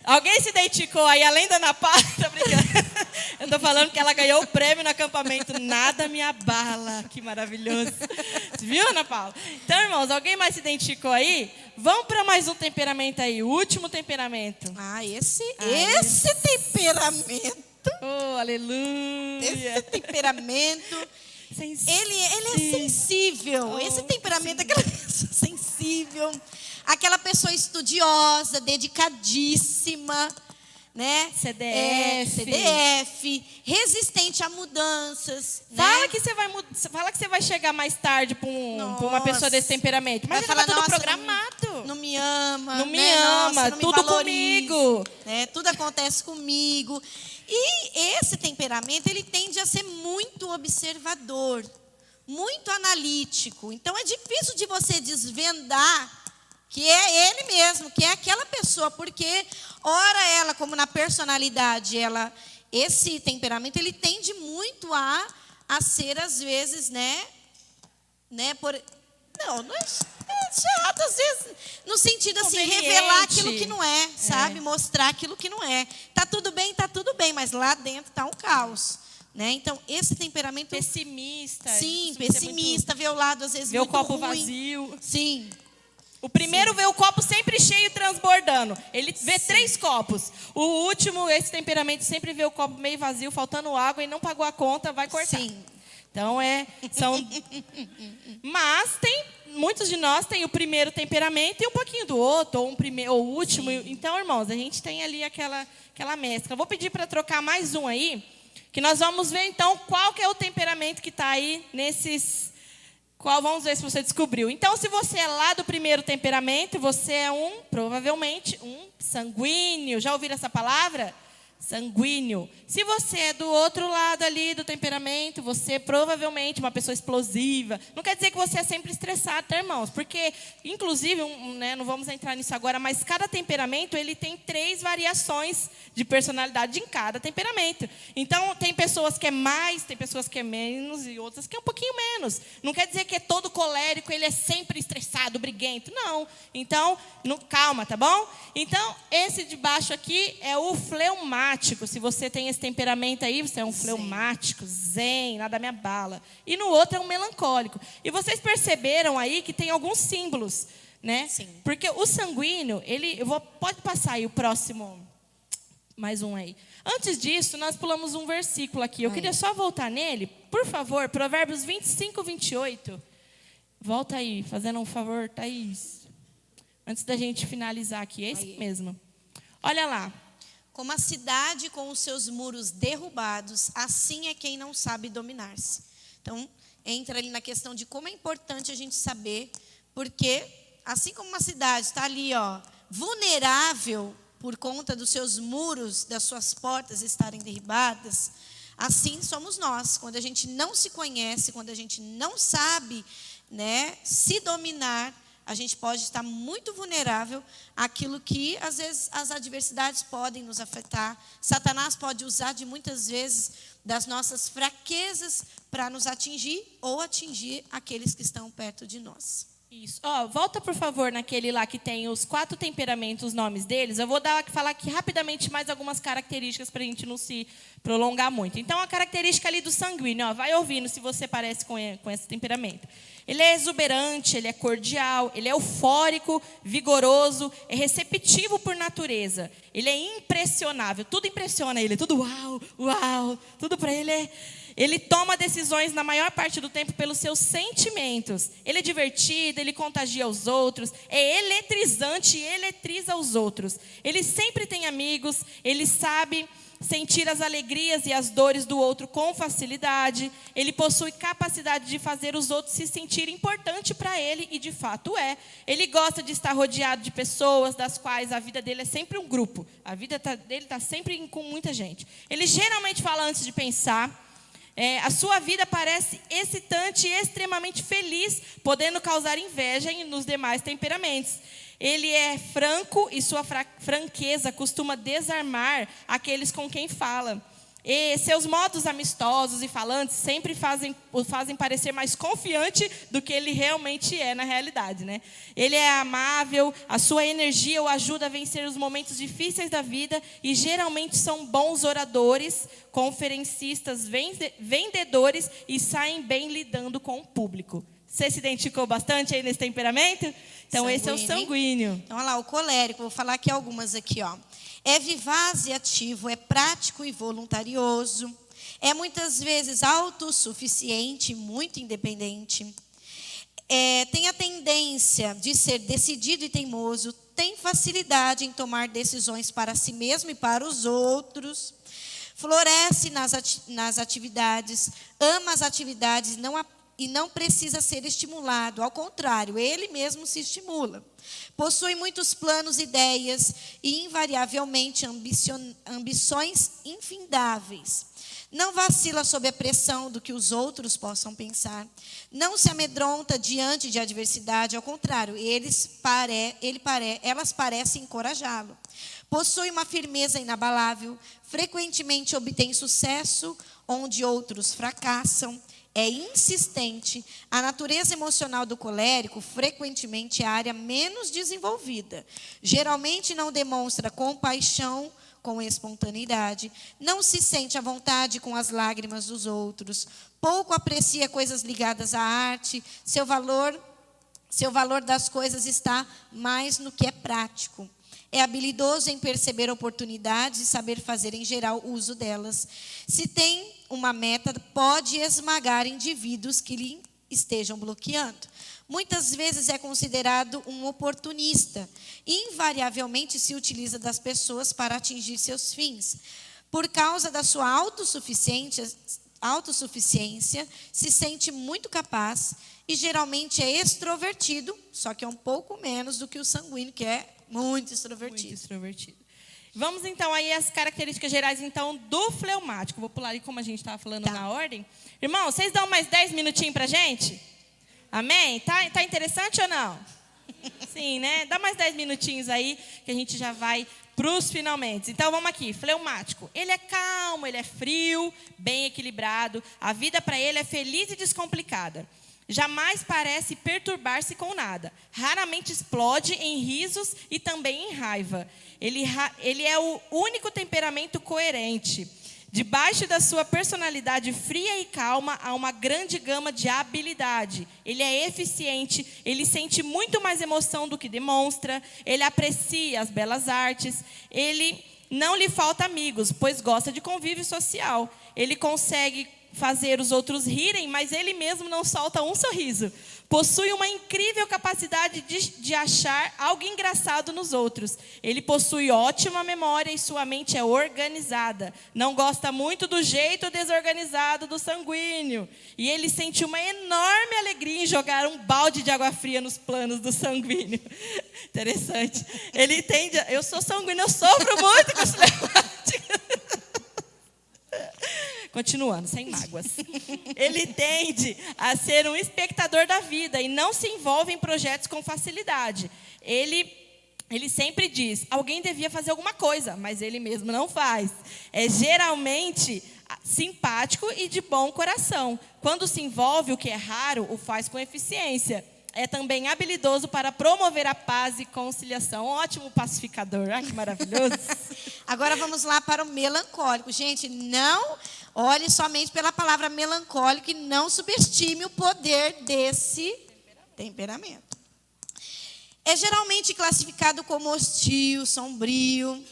Alguém se identificou aí, além da Ana Paula? Tô brincando. Eu tô falando que ela ganhou o prêmio no acampamento. Nada me abala. Que maravilhoso. Viu, Ana Paula? Então, irmãos, alguém mais se identificou aí? Vamos para mais um temperamento aí. O último temperamento. Esse temperamento. Oh, aleluia. Esse temperamento. Ele é sensível. Esse temperamento é aquela pessoa sensível. Aquela pessoa estudiosa, dedicadíssima, né? CDF, resistente a mudanças. Fala que você vai chegar mais tarde para uma pessoa desse temperamento. Mas vai falar, tudo programado. Não me ama. Não me ama, não tudo comigo. Né? Tudo acontece comigo. E esse temperamento, ele tende a ser muito observador, muito analítico. Então, é difícil de você desvendar que é ele mesmo, que é aquela pessoa, porque ora ela, como na personalidade, esse temperamento, ele tende muito a ser, às vezes, não é chato, às vezes, no sentido assim, revelar aquilo que não é, sabe? Mostrar aquilo que não é. Tá tudo bem, mas lá dentro tá um caos. Né? Então, esse temperamento... Pessimista. Sim, pessimista, vê o lado, às vezes, vê muito ruim. Vê o copo vazio. Sim. O primeiro vê o copo sempre cheio e transbordando. Ele vê 3 copos. O último, esse temperamento, sempre vê o copo meio vazio, faltando água e não pagou a conta, vai cortar. Sim. Então, Mas muitos de nós têm o primeiro temperamento e um pouquinho do outro, ou o último. Sim. Então, irmãos, a gente tem ali aquela mescla. Vou pedir para trocar mais um aí, que nós vamos ver, então, qual que é o temperamento que está aí nesses... Vamos ver se você descobriu. Então, se você é lá do primeiro temperamento, você é provavelmente um sanguíneo. Já ouviram essa palavra? Sanguíneo. Se você é do outro lado ali do temperamento, você é provavelmente uma pessoa explosiva. Não quer dizer que você é sempre estressado, tá, irmãos? Porque, inclusive, não vamos entrar nisso agora, mas cada temperamento, ele tem 3 variações de personalidade em cada temperamento. Então, tem pessoas que é mais, tem pessoas que é menos e outras que é um pouquinho menos. Não quer dizer que é todo colérico, ele é sempre estressado, briguento. Não. Então, calma, tá bom? Então, esse de baixo aqui é o fleumático. Se você tem esse temperamento aí, você é um fleumático, zen, nada me abala. E no outro é um melancólico. E vocês perceberam aí que tem alguns símbolos, né? Sim. Porque o sanguíneo, pode passar aí o próximo, mais um aí. Antes disso, nós pulamos um versículo aqui. Eu queria só voltar nele, por favor, Provérbios 25, 28. Volta aí, fazendo um favor, Thaís. Antes da gente finalizar aqui, é esse mesmo. Olha lá. Como a cidade com os seus muros derrubados, assim é quem não sabe dominar-se. Então, entra ali na questão de como é importante a gente saber, porque assim como uma cidade está ali, vulnerável por conta dos seus muros, das suas portas estarem derribadas, assim somos nós. Quando a gente não se conhece, quando a gente não sabe, se dominar, a gente pode estar muito vulnerável àquilo que, às vezes, as adversidades podem nos afetar. Satanás pode usar, de muitas vezes, das nossas fraquezas para nos atingir ou atingir aqueles que estão perto de nós. Isso. Volta, por favor, naquele lá que tem os 4 temperamentos, os nomes deles. Eu vou falar aqui rapidamente mais algumas características para a gente não se prolongar muito. Então, a característica ali do sanguíneo, vai ouvindo se você parece com esse temperamento. Ele é exuberante, ele é cordial, ele é eufórico, vigoroso, é receptivo por natureza. Ele é impressionável, tudo impressiona ele, tudo uau, uau, tudo para ele é... Ele toma decisões na maior parte do tempo pelos seus sentimentos. Ele é divertido, ele contagia os outros, é eletrizante e eletriza os outros. Ele sempre tem amigos, ele sabe sentir as alegrias e as dores do outro com facilidade. Ele possui capacidade de fazer os outros se sentirem importante para ele, e de fato é. Ele gosta de estar rodeado de pessoas, das quais a vida dele é sempre um grupo. A vida dele está sempre com muita gente. Ele geralmente fala antes de pensar. A sua vida parece excitante e extremamente feliz, podendo causar inveja nos demais temperamentos. Ele é franco e sua franqueza costuma desarmar aqueles com quem fala. E seus modos amistosos e falantes sempre o fazem parecer mais confiante do que ele realmente é na realidade, né? Ele é amável, a sua energia o ajuda a vencer os momentos difíceis da vida e geralmente são bons oradores, conferencistas, vendedores e saem bem lidando com o público. Você se identificou bastante aí nesse temperamento? Então, esse é o sanguíneo. Então, olha lá, o colérico. Vou falar aqui algumas aqui, ó. É vivaz e ativo, é prático e voluntarioso, é muitas vezes autossuficiente, muito independente, tem a tendência de ser decidido e teimoso, tem facilidade em tomar decisões para si mesmo e para os outros, floresce nas atividades, ama as atividades e não precisa ser estimulado. Ao contrário, ele mesmo se estimula. Possui muitos planos, ideias e, invariavelmente, ambições infindáveis. Não vacila sob a pressão do que os outros possam pensar. Não se amedronta diante de adversidade. Ao contrário, elas parecem encorajá-lo. Possui uma firmeza inabalável. Frequentemente obtém sucesso onde outros fracassam. É insistente. A natureza emocional do colérico frequentemente é a área menos desenvolvida. Geralmente não demonstra compaixão com espontaneidade. Não se sente à vontade com as lágrimas dos outros. Pouco aprecia coisas ligadas à arte. Seu valor das coisas está mais no que é prático. É habilidoso em perceber oportunidades e saber fazer, em geral, uso delas. Se tem uma meta, pode esmagar indivíduos que lhe estejam bloqueando. Muitas vezes é considerado um oportunista. Invariavelmente se utiliza das pessoas para atingir seus fins. Por causa da sua autossuficiência, se sente muito capaz e geralmente é extrovertido, só que é um pouco menos do que o sanguíneo, que é muito extrovertido. Muito extrovertido. Vamos então aí às características gerais então do fleumático. Vou pular ali como a gente estava falando na ordem. Irmão, vocês dão mais 10 minutinhos para a gente? Amém? Tá interessante ou não? Sim, né? Dá mais 10 minutinhos aí que a gente já vai para os finalmente. Então vamos aqui, fleumático. Ele é calmo, ele é frio, bem equilibrado. A vida para ele é feliz e descomplicada. Jamais parece perturbar-se com nada. Raramente explode em risos e também em raiva. Ele é o único temperamento coerente. Debaixo da sua personalidade fria e calma, há uma grande gama de habilidade. Ele é eficiente, ele sente muito mais emoção do que demonstra, ele aprecia as belas artes, ele não lhe falta amigos, pois gosta de convívio social. Ele consegue fazer os outros rirem, mas ele mesmo não solta um sorriso. Possui uma incrível capacidade de achar algo engraçado nos outros. Ele possui ótima memória e sua mente é organizada. Não gosta muito do jeito desorganizado do sanguíneo. E ele sente uma enorme alegria em jogar um balde de água fria nos planos do sanguíneo. Interessante. Ele tende eu sou sanguíneo, eu sofro muito com os fleumáticos. Continuando, sem mágoas. Ele tende a ser um espectador da vida e não se envolve em projetos com facilidade. Ele sempre diz, alguém devia fazer alguma coisa, mas ele mesmo não faz. É geralmente simpático e de bom coração. Quando se envolve, o que é raro, o faz com eficiência. É também habilidoso para promover a paz e conciliação. Ótimo pacificador. Ai, que maravilhoso. Agora vamos lá para o melancólico. Gente, não olhe somente pela palavra melancólico e não subestime o poder desse temperamento. É geralmente classificado como hostil, sombrio.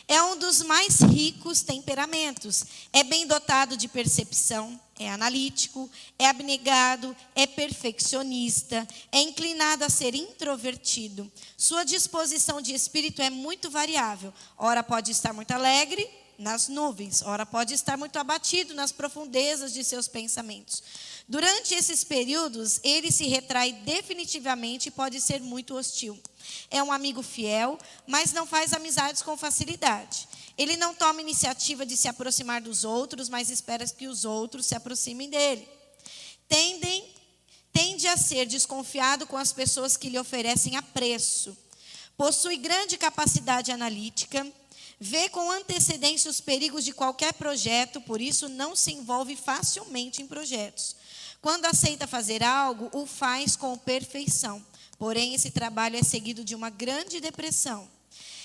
É um dos mais ricos temperamentos. É bem dotado de percepção, é analítico, é abnegado, é perfeccionista, é inclinado a ser introvertido. Sua disposição de espírito é muito variável. Ora pode estar muito alegre, nas nuvens, ora pode estar muito abatido nas profundezas de seus pensamentos. Durante esses períodos, ele se retrai definitivamente e pode ser muito hostil. É um amigo fiel, mas não faz amizades com facilidade. Ele não toma iniciativa de se aproximar dos outros, mas espera que os outros se aproximem dele. Tende a ser desconfiado com as pessoas que lhe oferecem apreço. Possui grande capacidade analítica, vê com antecedência os perigos de qualquer projeto, por isso não se envolve facilmente em projetos. Quando aceita fazer algo, o faz com perfeição. Porém, esse trabalho é seguido de uma grande depressão.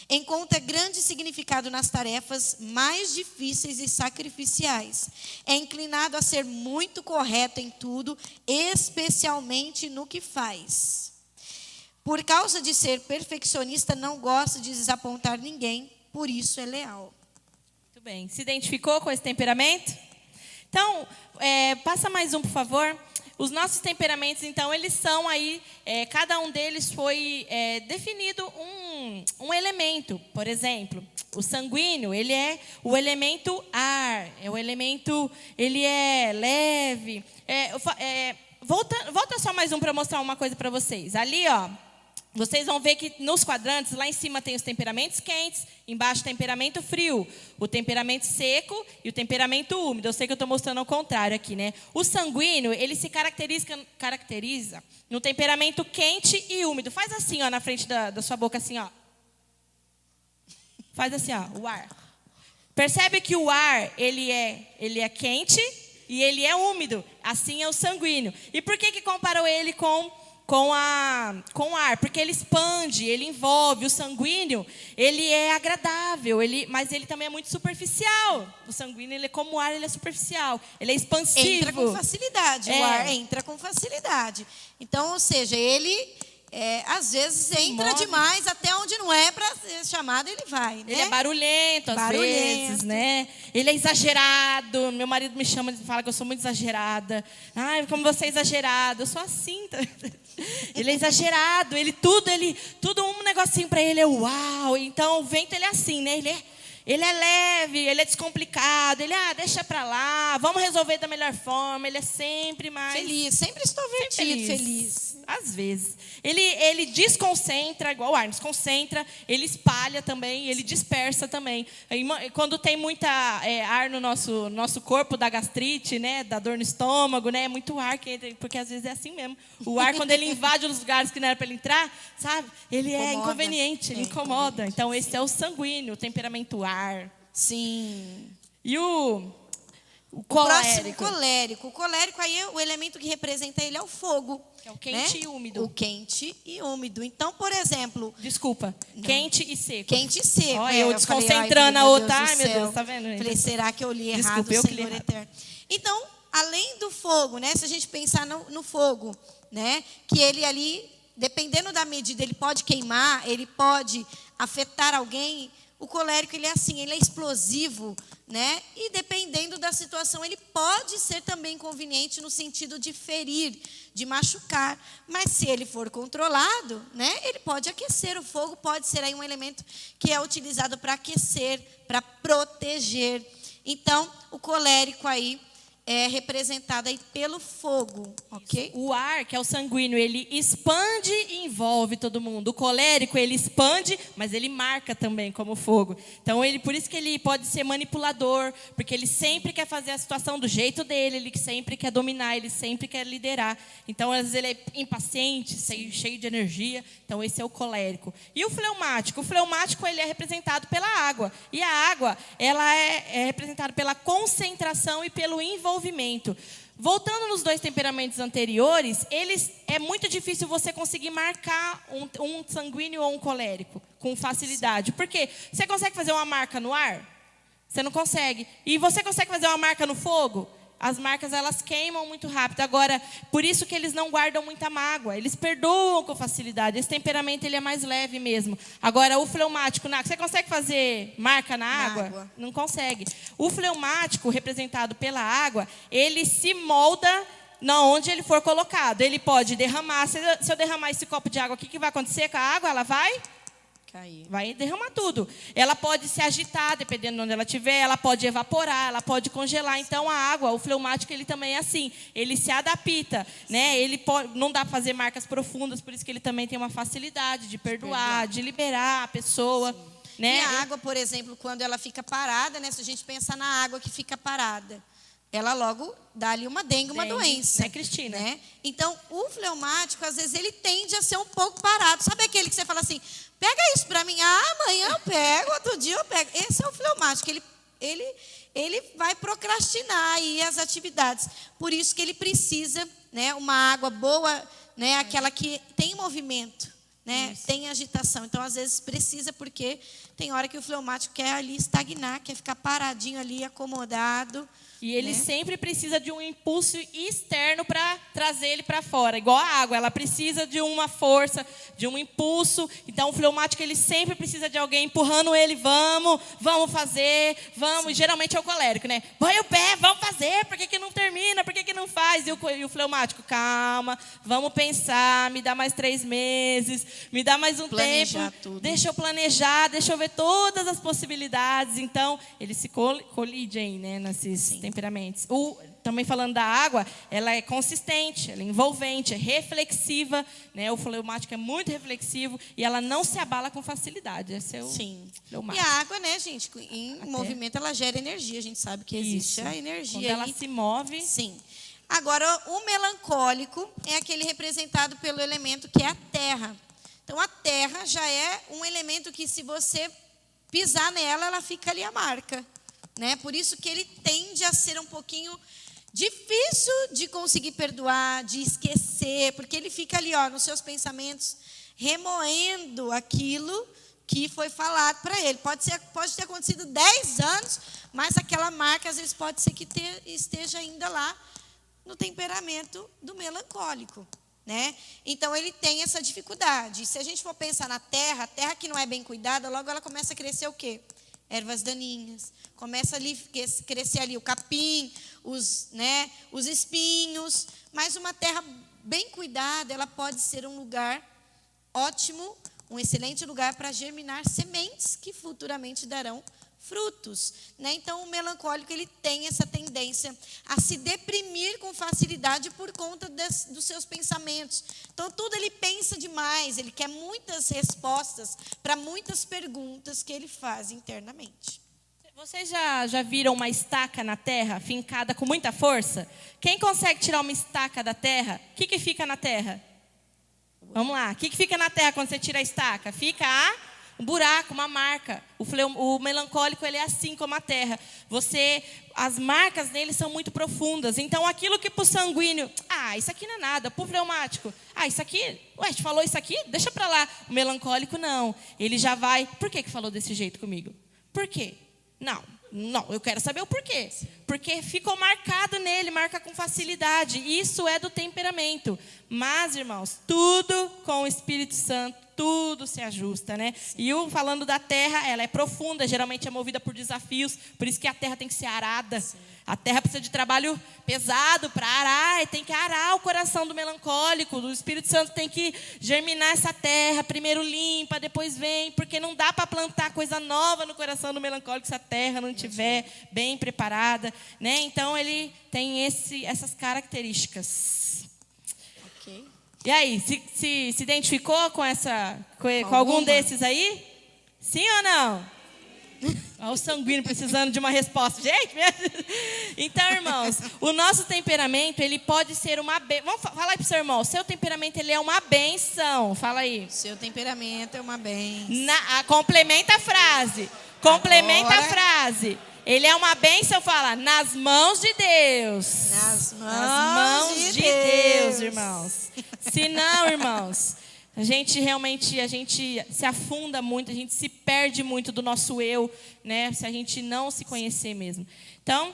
Encontra grande significado nas tarefas mais difíceis e sacrificiais. É inclinado a ser muito correto em tudo, especialmente no que faz. Por causa de ser perfeccionista, não gosta de desapontar ninguém, por isso é leal. Muito bem. Se identificou com esse temperamento? Então, passa mais um, por favor. Os nossos temperamentos, então, eles são aí, cada um deles foi definido um elemento. Por exemplo, o sanguíneo, ele é o elemento ar, é o elemento, ele é leve. Volta só mais um para mostrar uma coisa para vocês. Ali, ó, vocês vão ver que nos quadrantes, lá em cima tem os temperamentos quentes, embaixo temperamento frio, o temperamento seco e o temperamento úmido. Eu sei que eu estou mostrando ao contrário aqui, né? O sanguíneo, ele se caracteriza no temperamento quente e úmido. Faz assim, ó, na frente da sua boca, assim, ó. Faz assim, ó, o ar. Percebe que o ar, ele é quente e ele é úmido. Assim é o sanguíneo. E por que comparou ele com o ar? Porque ele expande, ele envolve. O sanguíneo, ele é agradável, mas ele também é muito superficial. O sanguíneo, ele é como o ar, ele é superficial, ele é expansivo. Entra com facilidade, o ar entra com facilidade. Então, ou seja, ele às vezes entra demais, até onde não é para ser chamado, ele vai, né? Ele é barulhento, às vezes, né? Ele é exagerado. Meu marido me chama e fala que eu sou muito exagerada. Ai, como você é exagerada. Eu sou assim. Ele é exagerado. Tudo um negocinho para ele é uau. Então, o vento, ele é assim, né? Ele é leve, ele é descomplicado. Ele, deixa para lá, vamos resolver da melhor forma. Ele é sempre mais... Feliz, sempre extrovertido, feliz. Às vezes. Ele desconcentra, igual o ar, desconcentra, ele espalha também, ele dispersa também. Quando tem muita ar no nosso corpo, da gastrite, né, da dor no estômago, né, é muito ar, porque às vezes é assim mesmo. O ar, quando ele invade os lugares que não era para ele entrar, sabe, ele é inconveniente, ele incomoda. Então, esse é o sanguíneo, o temperamento ar. Sim. E o colérico. O colérico, aí o elemento que representa ele é o fogo. Que é o quente e úmido. O quente e úmido. Então, por exemplo... Desculpa, quente e seco. Quente e seco. Olha, eu desconcentrando a outra. Ai, meu Deus, tá vendo? Falei, será que eu li errado, Senhor eterno? Então, além do fogo, né? Se a gente pensar no fogo, né? Que ele ali, dependendo da medida, ele pode queimar, ele pode afetar alguém. O colérico, ele é assim, ele é explosivo, né? E dependendo da situação, ele pode ser também conveniente no sentido de ferir, de machucar. Mas se ele for controlado, né? Ele pode aquecer. O fogo pode ser aí um elemento que é utilizado para aquecer, para proteger. Então, o colérico aí é representado aí pelo fogo, ok? O ar, que é o sanguíneo, ele expande e envolve todo mundo. O colérico, ele expande, mas ele marca também como fogo. Então, por isso que ele pode ser manipulador, porque ele sempre quer fazer a situação do jeito dele, ele sempre quer dominar, ele sempre quer liderar. Então, às vezes ele é impaciente, cheio de energia. Então, esse é o colérico. E o fleumático? O fleumático, ele é representado pela água. E a água, ela é representada pela concentração e pelo envolvimento. Voltando nos dois temperamentos anteriores, é muito difícil você conseguir marcar um sanguíneo ou um colérico com facilidade. Por quê? Você consegue fazer uma marca no ar? Você não consegue. E você consegue fazer uma marca no fogo? as marcas elas queimam muito rápido. Agora, por isso que eles não guardam muita mágoa. Eles perdoam com facilidade. Esse temperamento ele é mais leve mesmo. Agora, o fleumático, você consegue fazer marca na água? Não consegue. O fleumático, representado pela água, ele se molda onde ele for colocado. Ele pode derramar. Se eu derramar esse copo de água aqui, o que vai acontecer com a água? Ela vai cair. Vai derramar tudo. Ela pode se agitar, dependendo de onde ela estiver. Ela pode evaporar, ela pode congelar. Então, a água, o fleumático, ele também é assim. Ele se adapta, né? Ele não dá para fazer marcas profundas, por isso que ele também tem uma facilidade de perdoar, de liberar a pessoa. Né? E a água, por exemplo, quando ela fica parada, né? Se a gente pensar na água que fica parada, ela logo dá ali uma dengue, uma doença. Né, Cristina? Né? Então, o fleumático, às vezes, ele tende a ser um pouco parado. Sabe aquele que você fala assim, pega isso para mim, amanhã eu pego, outro dia eu pego. Esse é o fleumático, ele vai procrastinar aí as atividades. Por isso que ele precisa, né, uma água boa, né, aquela que tem movimento, né, tem agitação. Então, às vezes, precisa, porque tem hora que o fleumático quer ali estagnar, quer ficar paradinho ali, acomodado. E ele sempre precisa de um impulso externo para trazer ele para fora. Igual a água, ela precisa de uma força, de um impulso. Então, o fleumático, ele sempre precisa de alguém empurrando ele. Vamos fazer, vamos. E geralmente é o colérico, né? Põe o pé, vamos fazer. Por que não termina? Por que não faz? E o fleumático, calma, vamos pensar. Me dá mais 3 meses, me dá mais um planejar tempo. Tudo. Deixa eu planejar, deixa eu ver todas as possibilidades. Então, ele se colide aí, né? Nesses temperamentos. Também falando da água, ela é consistente, ela é envolvente, é reflexiva, né? O fleumático é muito reflexivo e ela não se abala com facilidade. Esse é o fleumático. E a água, né, gente, em movimento ela gera energia, a gente sabe que existe a energia. Quando ela se move. Sim. Agora, o melancólico é aquele representado pelo elemento que é a terra. Então, a terra já é um elemento que, se você pisar nela, ela fica ali a marca. Né? Por isso que ele tende a ser um pouquinho difícil de conseguir perdoar, de esquecer, porque ele fica ali, nos seus pensamentos, remoendo aquilo que foi falado para ele. Pode ter acontecido 10 anos, mas aquela marca, às vezes, pode ser que esteja ainda lá no temperamento do melancólico. Né? Então, ele tem essa dificuldade. Se a gente for pensar na terra, a terra que não é bem cuidada, logo ela começa a crescer o quê? Ervas daninhas, começa ali crescer ali o capim, os espinhos, mas uma terra bem cuidada, ela pode ser um lugar ótimo, um excelente lugar para germinar sementes que futuramente darão frutos, né? Então, o melancólico ele tem essa tendência a se deprimir com facilidade por conta dos seus pensamentos. Então, tudo ele pensa demais, ele quer muitas respostas para muitas perguntas que ele faz internamente. Vocês já viram uma estaca na terra, fincada com muita força? Quem consegue tirar uma estaca da terra? O que fica na terra? Vamos lá, o que fica na terra quando você tira a estaca? Fica um buraco, uma marca. O melancólico ele é assim como a terra. As marcas dele são muito profundas. Então, aquilo que para o sanguíneo, isso aqui não é nada. Para o fleumático, isso aqui, a gente falou isso aqui, deixa para lá. O melancólico não. Ele já vai, por que falou desse jeito comigo? Por quê? Não, eu quero saber o porquê. Porque ficou marcado nele, marca com facilidade. Isso é do temperamento. Mas, irmãos, tudo com o Espírito Santo, tudo se ajusta, né? E falando da terra, ela é profunda, geralmente é movida por desafios, por isso que a terra tem que ser arada. A terra precisa de trabalho pesado para arar, e tem que arar o coração do melancólico. O Espírito Santo tem que germinar essa terra, primeiro limpa, depois vem, porque não dá para plantar coisa nova no coração do melancólico se a terra não estiver bem preparada, né? Então, ele tem essas características. Ok. E aí, se identificou com algum desses aí? Sim ou não? Olha o sanguíneo precisando de uma resposta. Gente, então, irmãos, o nosso temperamento, ele pode ser uma bênção. Vamos falar aí para o seu irmão. O seu temperamento, ele é uma bênção. Fala aí. Seu temperamento é uma bênção. Complementa a frase. Complementa a frase. Ele é uma bênção, fala, nas mãos de Deus. Nas mãos de Deus, irmãos. Se não, irmãos, a gente se afunda muito, a gente se perde muito do nosso eu, né? Se a gente não se conhecer mesmo. Então,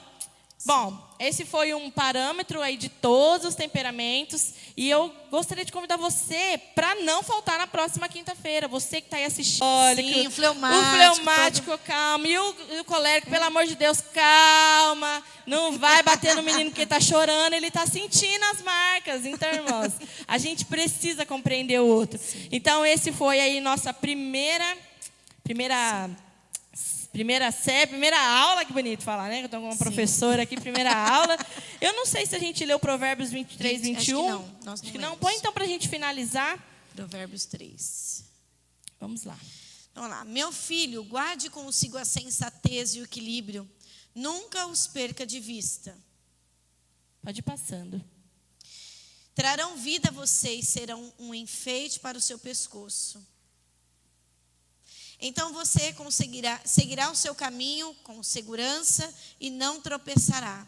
Bom, esse foi um parâmetro aí de todos os temperamentos. E eu gostaria de convidar você para não faltar na próxima quinta-feira. Você que está aí assistindo. Sim, o fleumático. O fleumático, calma. E o colérico, pelo amor de Deus, calma. Não vai bater no menino porque está chorando. Ele está sentindo as marcas. Então, irmãos, a gente precisa compreender o outro. Então, esse foi aí nossa primeira aula, que bonito falar, né? Eu estou com uma professora aqui, primeira aula. Eu não sei se a gente leu Provérbios 23, 21. Acho que não. Nós Acho que não não. lemos. Põe então para a gente finalizar. Provérbios 3. Vamos lá. Vamos lá. Meu filho, guarde consigo a sensatez e o equilíbrio. Nunca os perca de vista. Pode ir passando. Trarão vida a você e serão um enfeite para o seu pescoço. Então você seguirá o seu caminho com segurança e não tropeçará.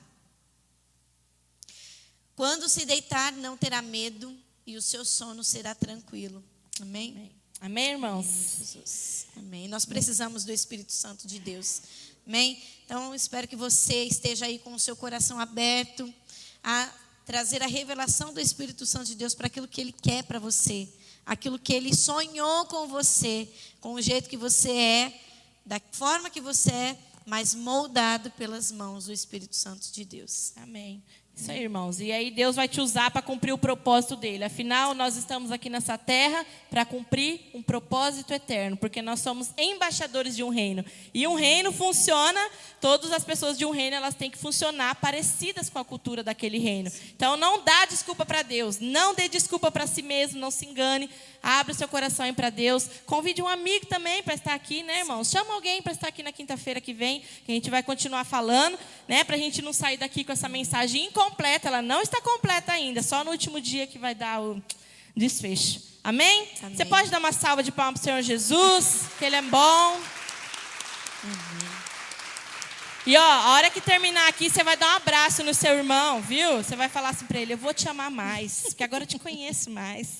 Quando se deitar, não terá medo e o seu sono será tranquilo. Amém? Amém, amém, irmãos? Amém, Jesus. Amém. Nós precisamos do Espírito Santo de Deus. Amém? Então, espero que você esteja aí com o seu coração aberto a trazer a revelação do Espírito Santo de Deus para aquilo que Ele quer para você. Aquilo que Ele sonhou com você, com o jeito que você é, da forma que você é, mas moldado pelas mãos do Espírito Santo de Deus. Amém. Isso aí, irmãos. E aí Deus vai te usar para cumprir o propósito dele. Afinal, nós estamos aqui nessa terra para cumprir um propósito eterno, porque nós somos embaixadores de um reino. E um reino funciona, todas as pessoas de um reino, elas têm que funcionar parecidas com a cultura daquele reino. Então, não dá desculpa para Deus, não dê desculpa para si mesmo, não se engane. Abra seu coração aí para Deus. Convide um amigo também para estar aqui, né, irmãos? Chama alguém para estar aqui na quinta-feira que vem, que a gente vai continuar falando, né, para a gente não sair daqui com essa mensagem incompleta. Ela não está completa ainda, só no último dia que vai dar o desfecho. Amém? Amém. Você pode dar uma salva de palmas para o Senhor Jesus, que Ele é bom. Amém. E ó, a hora que terminar aqui, você vai dar um abraço no seu irmão, viu? Você vai falar assim para ele: eu vou te amar mais, porque agora eu te conheço mais.